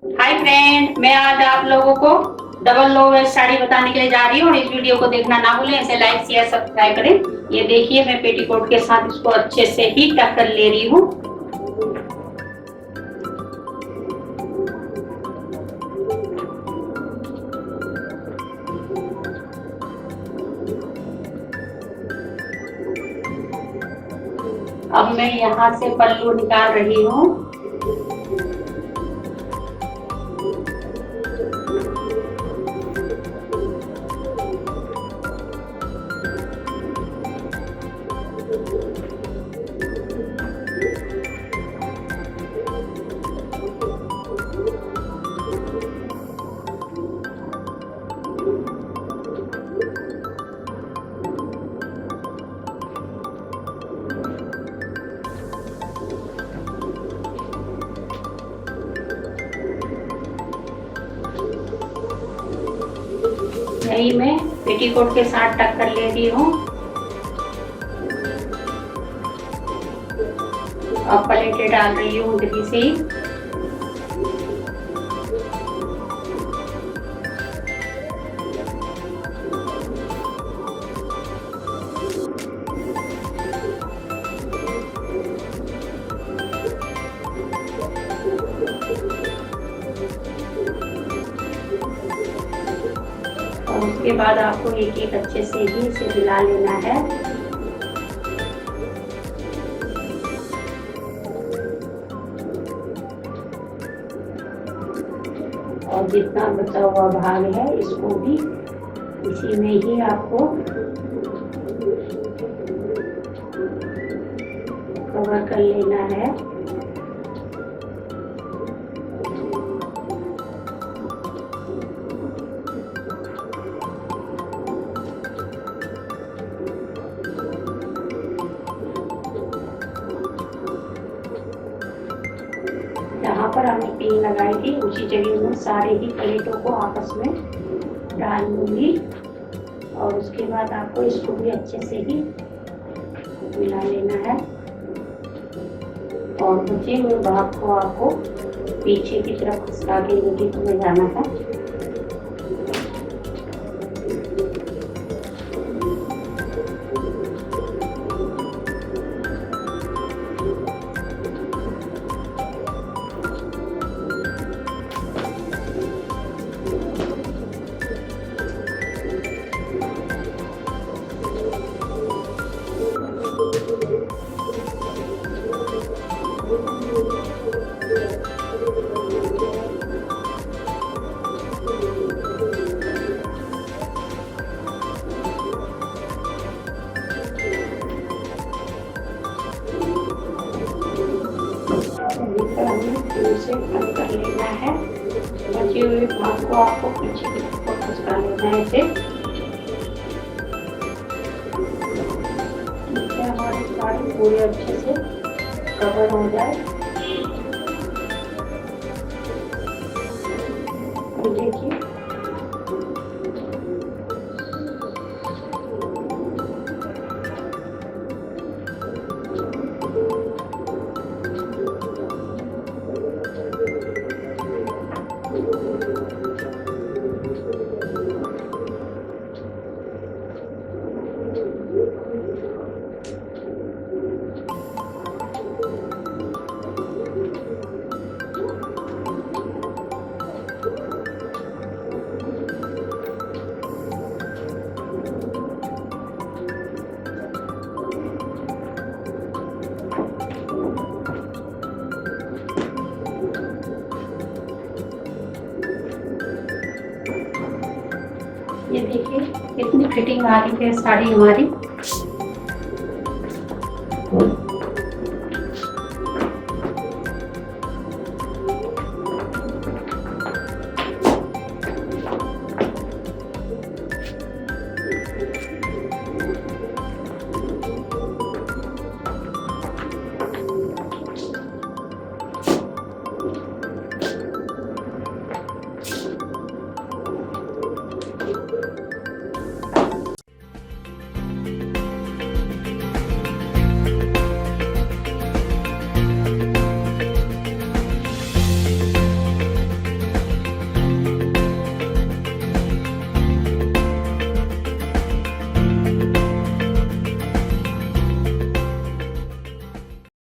Hi friend, मैं आज आप लोगों को डबल लो वेस्ट साड़ी बताने के लिए जा रही हूँ और इस वीडियो को देखना ना भूलें। ऐसे लाइक शेयर सब्सक्राइब करें। ये देखिए, मैं पेटीकोट के साथ इसको अच्छे से ही टक कर ले रही हूँ। अब मैं यहाँ से पल्लू निकाल रही हूँ। यही मैं पेटीकोट के साथ टक कर ले रही हूँ। अब प्लेटें डाल रही हूँ जल्दी से ही। और उसके बाद आपको एक एक अच्छे से ही इसे मिला लेना है। और जितना बचा हुआ भाग है इसको भी इसी में ही आपको कवर कर लेना है। जहाँ पर हमने पिन लगाई थी उसी जगह में सारे ही प्लेटों को आपस में डाल लूंगी और उसके बाद आपको इसको भी अच्छे से ही मिला लेना है। और बचे हुए भाग को आपको पीछे की तरफ खिसका के लेके में जाना है। इसे कट कर लेना है। बचे हुए भाग को आपको पीछे की तरफ खिसका लेना है इसे। जिससे हमारी साड़ी पूरी अच्छे से कवर हो जाए। देखिए, ये देखिए कितनी फिटिंग आ रही है साड़ी हमारी।